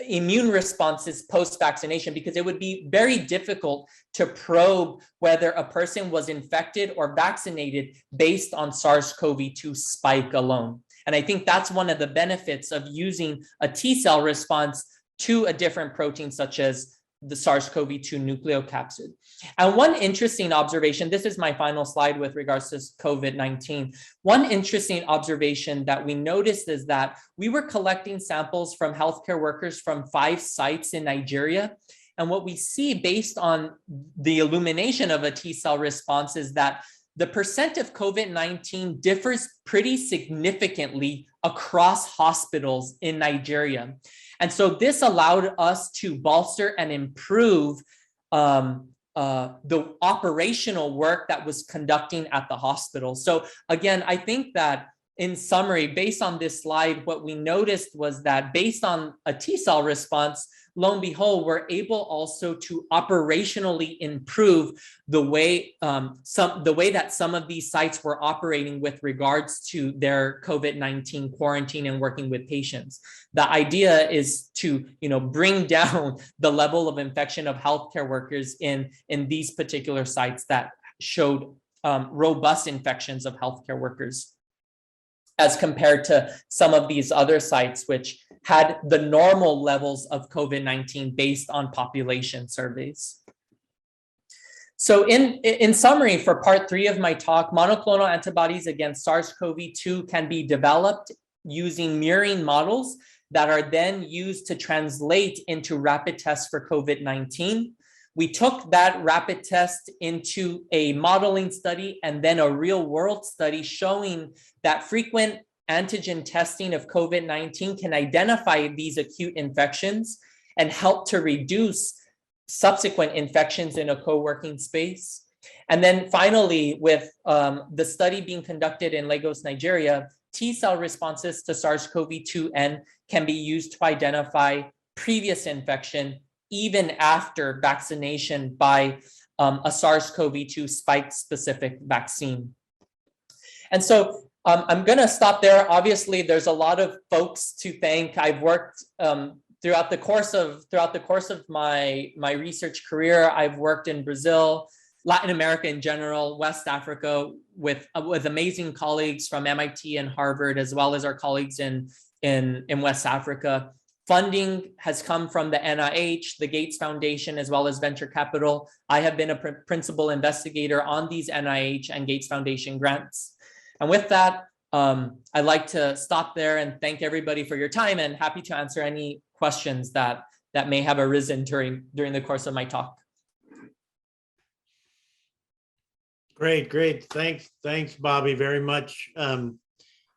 immune responses post-vaccination, because it would be very difficult to probe whether a person was infected or vaccinated based on SARS-CoV-2 spike alone. And I think that's one of the benefits of using a T-cell response to a different protein such as the SARS-CoV-2 nucleocapsid. And one interesting observation, this is my final slide with regards to COVID-19. One interesting observation that we noticed is that we were collecting samples from healthcare workers from 5 sites in Nigeria. And what we see based on the illumination of a T-cell response is that the percent of COVID-19 differs pretty significantly across hospitals in Nigeria. And so this allowed us to bolster and improve the operational work that was conducting at the hospital. So again, I think that in summary, based on this slide, what we noticed was that based on a T-cell response, lo and behold, we're able also to operationally improve the way that some of these sites were operating with regards to their COVID-19 quarantine and working with patients. The idea is to, bring down the level of infection of healthcare workers in these particular sites that showed robust infections of healthcare workers, as compared to some of these other sites which had the normal levels of COVID-19 based on population surveys. So in summary, for part 3 of my talk, monoclonal antibodies against SARS-CoV-2 can be developed using murine models that are then used to translate into rapid tests for COVID-19. We took that rapid test into a modeling study and then a real world study showing that frequent antigen testing of COVID-19 can identify these acute infections and help to reduce subsequent infections in a co-working space. And then finally, with the study being conducted in Lagos, Nigeria, T-cell responses to SARS-CoV-2 can be used to identify previous infection even after vaccination by a SARS-CoV-2 spike-specific vaccine. And so I'm going to stop there. Obviously, there's a lot of folks to thank. I've worked throughout the course of my research career. I've worked in Brazil, Latin America in general, West Africa with amazing colleagues from MIT and Harvard, as well as our colleagues in West Africa. Funding has come from the NIH, the Gates Foundation, as well as venture capital. I have been a principal investigator on these NIH and Gates Foundation grants. And with that, I'd like to stop there and thank everybody for your time, and happy to answer any questions that may have arisen during the course of my talk. Great. Thanks, Bobby, very much.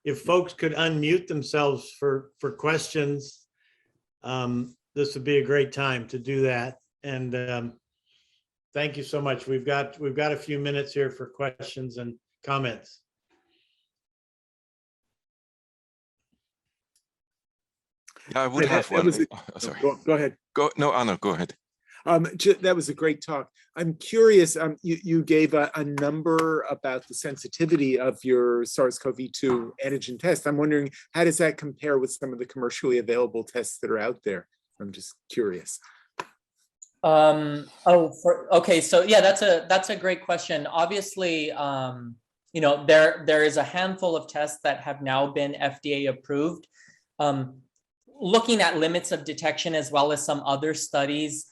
If folks could unmute themselves for questions, this would be a great time to do that. And thank you so much. We've got a few minutes here for questions and comments. Yeah, I would have one. Sorry. Go ahead. No, Anna, go ahead. That was a great talk. I'm curious, you gave a number about the sensitivity of your SARS-CoV-2 antigen test. I'm wondering, how does that compare with some of the commercially available tests that are out there? I'm just curious. Okay. So yeah, that's a great question. Obviously, there is a handful of tests that have now been FDA approved. Looking at limits of detection as well as some other studies,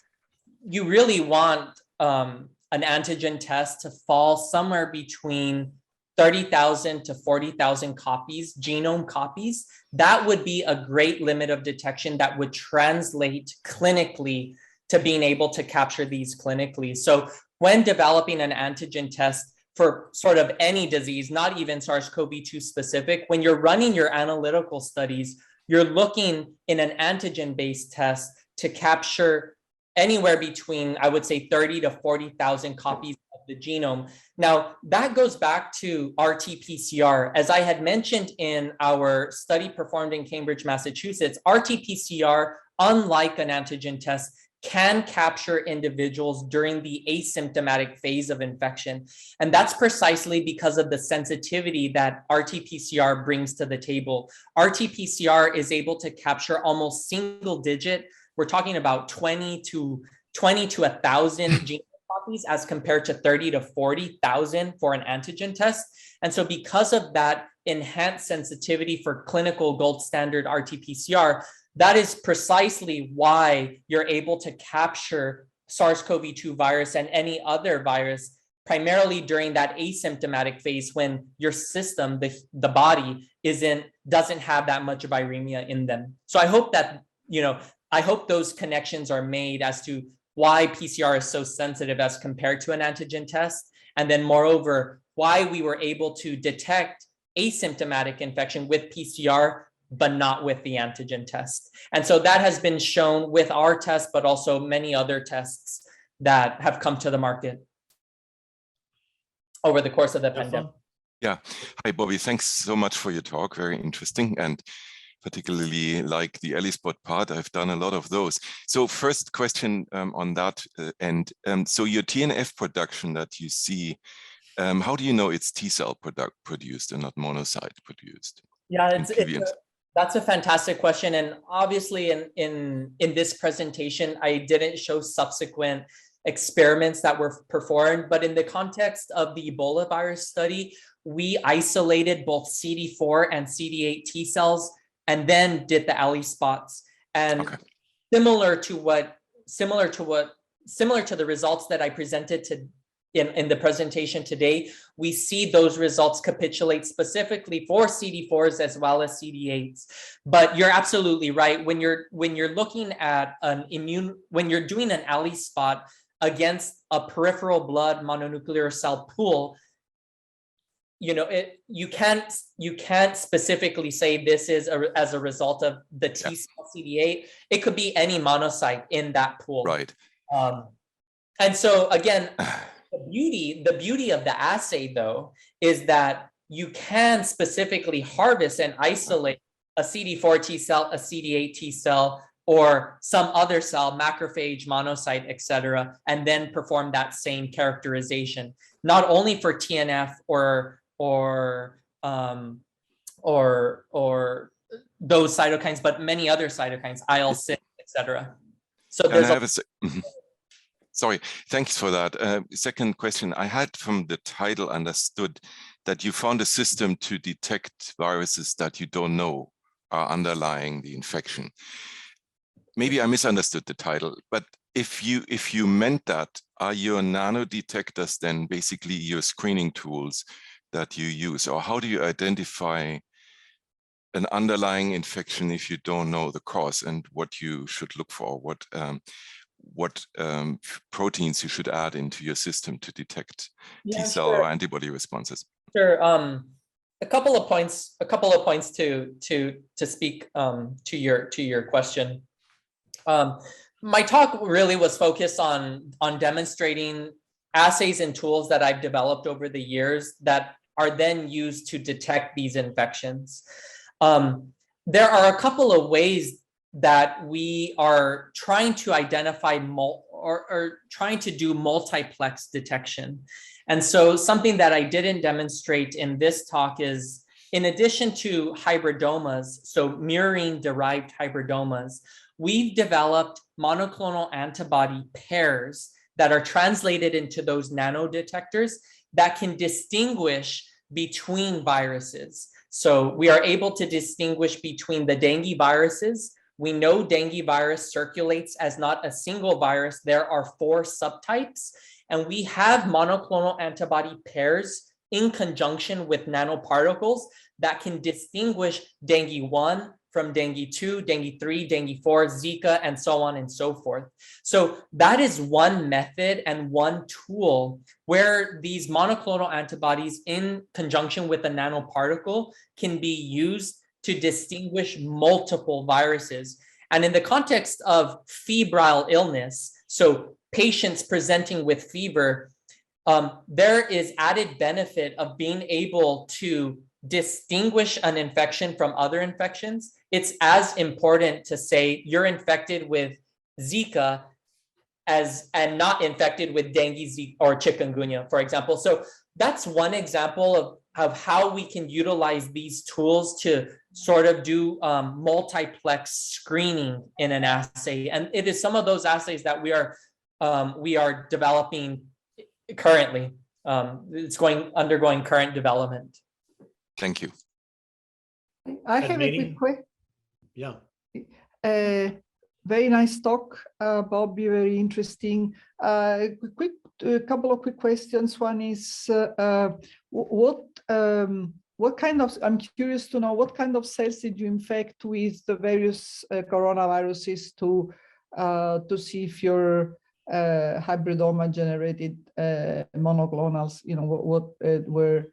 you really want an antigen test to fall somewhere between 30,000 to 40,000 copies, genome copies. That would be a great limit of detection that would translate clinically to being able to capture these clinically. So when developing an antigen test for sort of any disease, not even SARS-CoV-2 specific, when you're running your analytical studies, you're looking in an antigen-based test to capture anywhere between, I would say, 30 to 40,000 copies of the genome. Now, that goes back to RT-PCR. As I had mentioned in our study performed in Cambridge, Massachusetts, RT-PCR, unlike an antigen test, can capture individuals during the asymptomatic phase of infection. And that's precisely because of the sensitivity that RT-PCR brings to the table. RT-PCR is able to capture almost single digit. We're talking about 20 to 1,000 genome copies as compared to 30 to 40,000 for an antigen test. And so because of that enhanced sensitivity for clinical gold standard RT-PCR, that is precisely why you're able to capture SARS-CoV-2 virus and any other virus primarily during that asymptomatic phase when your system, the body, doesn't have that much viremia in them. So I hope that, I hope those connections are made as to why PCR is so sensitive as compared to an antigen test. And then moreover, why we were able to detect asymptomatic infection with PCR, but not with the antigen test. And so that has been shown with our test, but also many other tests that have come to the market over the course of the pandemic. Yeah. Hi, Bobby. Thanks so much for your talk. Very interesting. And particularly like the ELISpot part, I've done a lot of those. So first question on that end. So your TNF production that you see, how do you know it's T-cell produced and not monocyte produced? Yeah, that's a fantastic question. And obviously in this presentation, I didn't show subsequent experiments that were performed, but in the context of the Ebola virus study, we isolated both CD4 and CD8 T cells and then did the ELISpots. And similar to the results that I presented in the presentation today, we see those results capitulate specifically for CD4s as well as CD8s. But you're absolutely right. When you're looking at when you're doing an ELISpot against a peripheral blood mononuclear cell pool, you can't specifically say this is as a result of the T cell CD8. It could be any monocyte in that pool. Right. And so again, the beauty of the assay, though, is that you can specifically harvest and isolate a CD4 T cell, a CD8 T cell, or some other cell, macrophage, monocyte, etc., and then perform that same characterization, not only for TNF or those cytokines, but many other cytokines, IL-6, etc. So there's sorry, thanks for that. Second question, I had from the title understood that you found a system to detect viruses that you don't know are underlying the infection. Maybe I misunderstood the title, but if you meant that, are your nano detectors then basically your screening tools that you use? Or how do you identify an underlying infection if you don't know the cause and what you should look for? What proteins you should add into your system to detect T-cell or antibody responses? Sure. A couple of points to speak to your question. My talk really was focused on demonstrating assays and tools that I've developed over the years that are then used to detect these infections. There are a couple of ways that we are trying to identify or trying to do multiplex detection. And so something that I didn't demonstrate in this talk is, in addition to hybridomas, so murine derived hybridomas, we've developed monoclonal antibody pairs that are translated into those nanodetectors that can distinguish between viruses. So we are able to distinguish between the dengue viruses. We know dengue virus circulates as not a single virus. There are 4 subtypes, and we have monoclonal antibody pairs in conjunction with nanoparticles that can distinguish dengue 1 from dengue 2, dengue 3, dengue 4, Zika, and so on and so forth. So that is one method and one tool where these monoclonal antibodies in conjunction with a nanoparticle can be used to distinguish multiple viruses. And in the context of febrile illness, so patients presenting with fever, there is added benefit of being able to distinguish an infection from other infections. It's as important to say you're infected with Zika and not infected with dengue, Zika, or chikungunya, for example. So that's one example of how we can utilize these tools to sort of do multiplex screening in an assay. And it is some of those assays that we are developing currently. It's undergoing current development. Thank you. I have a Admini? quick question. Yeah. Very nice talk, Bobby, very interesting. A couple of quick questions. One is, what kind of, I'm curious to know, what kind of cells did you infect with the various coronaviruses to see if your hybridoma generated monoclonals, what were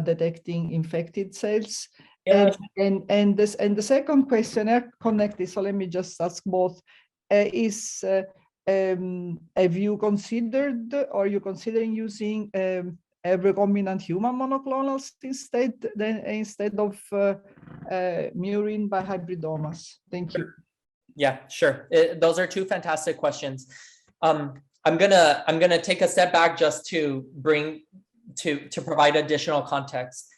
detecting infected cells? Yeah. And the second question, are connected, so let me just ask both, is have you considered, or are you considering using a recombinant human monoclonals instead of murine by hybridomas? Thank you. Yeah, sure. Those are 2 fantastic questions. I'm gonna take a step back just to provide additional context.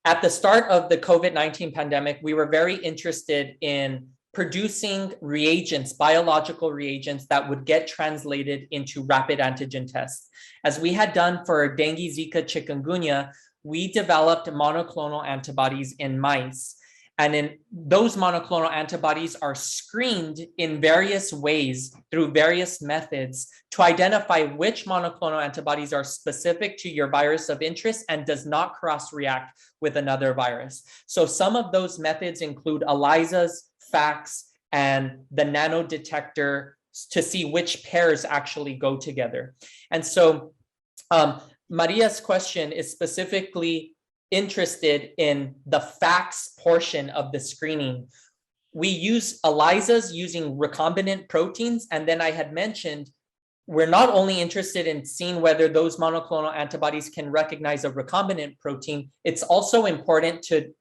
At the start of the COVID-19 pandemic, we were very interested in producing reagents, biological reagents that would get translated into rapid antigen tests. As we had done for dengue, Zika, chikungunya, we developed monoclonal antibodies in mice. And in those monoclonal antibodies are screened in various ways through various methods to identify which monoclonal antibodies are specific to your virus of interest and does not cross-react with another virus. So some of those methods include ELISAs, FACS, and the nanodetector to see which pairs actually go together. And so Maria's question is specifically interested in the FACS portion of the screening. We use ELISAs using recombinant proteins. And then I had mentioned, we're not only interested in seeing whether those monoclonal antibodies can recognize a recombinant protein, it's also important to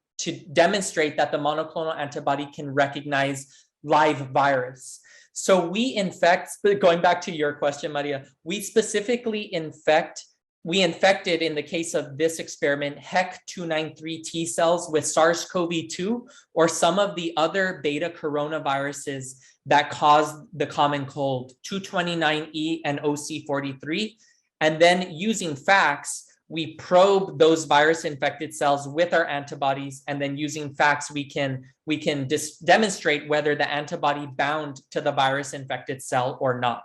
demonstrate that the monoclonal antibody can recognize live virus. So we infect, going back to your question, Maria, we specifically infected, in the case of this experiment, HEC293 T cells with SARS-CoV-2 or some of the other beta coronaviruses that cause the common cold, 229E and OC43. And then using FACS, we probe those virus-infected cells with our antibodies, and then using FACS, we can demonstrate whether the antibody bound to the virus-infected cell or not.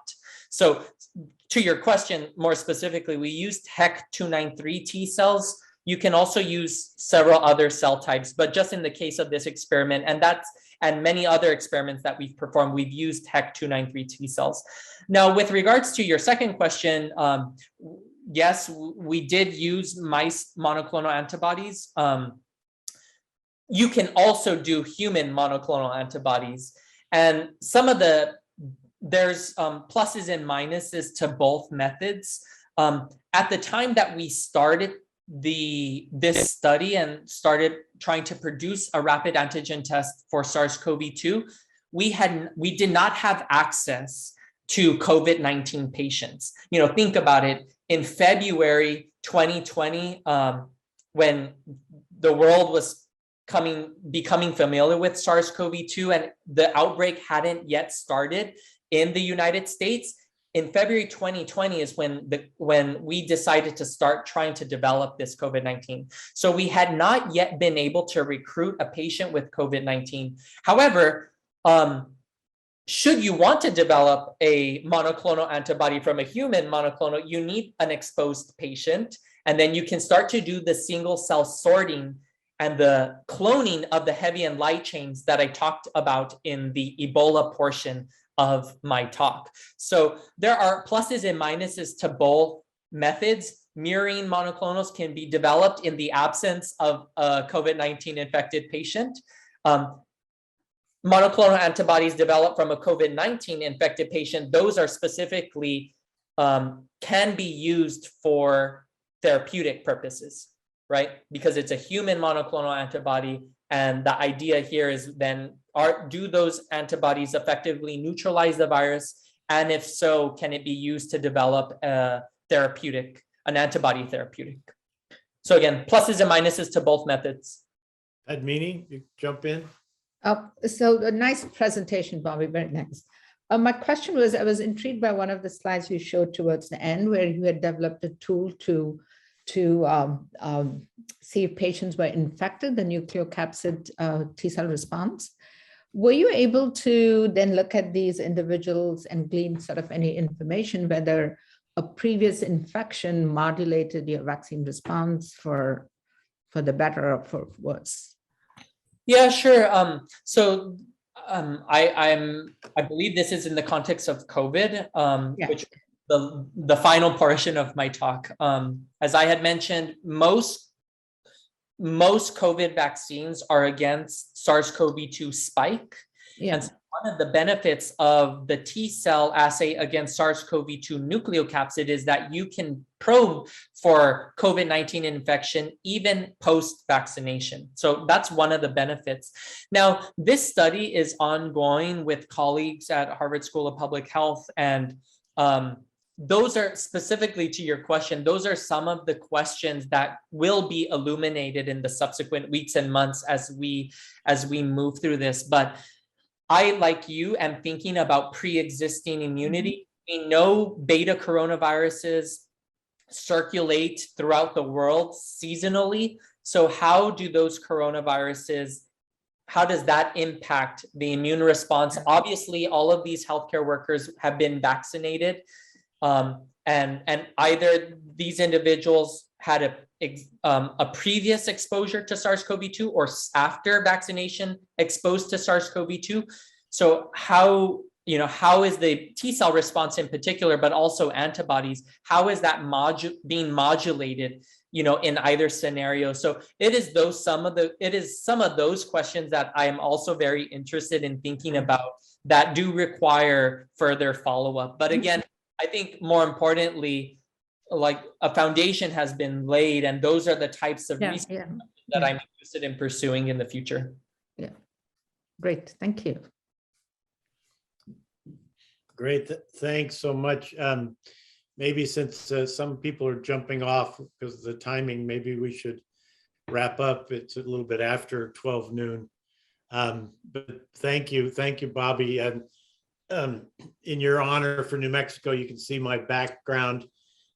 So to your question, more specifically, we used HEC293 T cells. You can also use several other cell types, but just in the case of this experiment, and many other experiments that we've performed, we've used HEC293 T cells. Now, with regards to your second question, yes, we did use mice monoclonal antibodies. You can also do human monoclonal antibodies, and there's pluses and minuses to both methods. At the time that we started this study and started trying to produce a rapid antigen test for SARS-CoV-2, we did not have access to COVID-19 patients. Think about it. In February 2020, when the world was becoming familiar with SARS-CoV-2, and the outbreak hadn't yet started in the United States. In February 2020 is when we decided to start trying to develop this COVID-19. So we had not yet been able to recruit a patient with COVID-19. However, should you want to develop a monoclonal antibody from a human monoclonal, you need an exposed patient, and then you can start to do the single cell sorting and the cloning of the heavy and light chains that I talked about in the Ebola portion of my talk. So there are pluses and minuses to both methods. Murine monoclonals can be developed in the absence of a COVID-19 infected patient. Monoclonal antibodies developed from a COVID-19 infected patient, those are specifically can be used for therapeutic purposes, right? Because it's a human monoclonal antibody. And the idea here is then, do those antibodies effectively neutralize the virus? And if so, can it be used to develop a therapeutic, an antibody therapeutic? So again, pluses and minuses to both methods. Padmini, you jump in. So a nice presentation, Bobby, very nice. My question was, I was intrigued by one of the slides you showed towards the end, where you had developed a tool to see if patients were infected, the nucleocapsid T-cell response. Were you able to then look at these individuals and glean sort of any information whether a previous infection modulated your vaccine response for the better or for worse? Yeah, sure. I believe this is in the context of COVID, which the final portion of my talk. As I had mentioned, most COVID vaccines are against SARS-CoV-2 spike. Yeah. And so one of the benefits of the T-cell assay against SARS-CoV-2 nucleocapsid is that you can probe for COVID-19 infection even post-vaccination. So that's one of the benefits. Now, this study is ongoing with colleagues at Harvard School of Public Health, and those are, specifically to your question, those are some of the questions that will be illuminated in the subsequent weeks and months as we move through this. But I, like you, am thinking about pre-existing immunity. We know beta coronaviruses circulate throughout the world seasonally. So how do those coronaviruses, how does that impact the immune response? Obviously, all of these healthcare workers have been vaccinated. And either these individuals had a previous exposure to SARS-CoV-2 or after vaccination exposed to SARS-CoV-2. So how is the T-cell response in particular, but also antibodies, how is that being modulated, in either scenario? So it is some of those questions that I am also very interested in thinking about that do require further follow-up. But again, I think more importantly, like a foundation has been laid, and those are the types of research that I'm interested in pursuing in the future. Yeah, great, thank you. Great, thanks so much. Maybe since some people are jumping off because of the timing, maybe we should wrap up. It's a little bit after 12 noon. But thank you, Bobby. And in your honor for New Mexico, you can see my background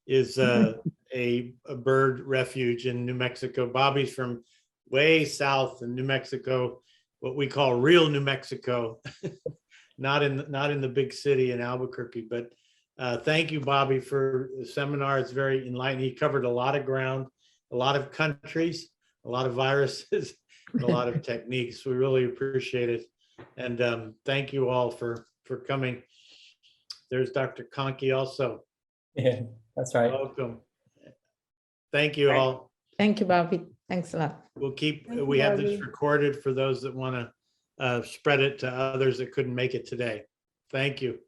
is a bird refuge in New Mexico. Bobby's from way south in New Mexico, what we call real New Mexico, not in the big city in Albuquerque. But thank you, Bobby, for the seminar. It's very enlightening. He covered a lot of ground, a lot of countries, a lot of viruses, a lot of techniques. We really appreciate it. And thank you all for coming. There's Dr. Conkey also. Yeah, that's right. Welcome. Thank you all. Thank you, Bobby. Thanks a lot. We have this recorded for those that want to spread it to others that couldn't make it today. Thank you.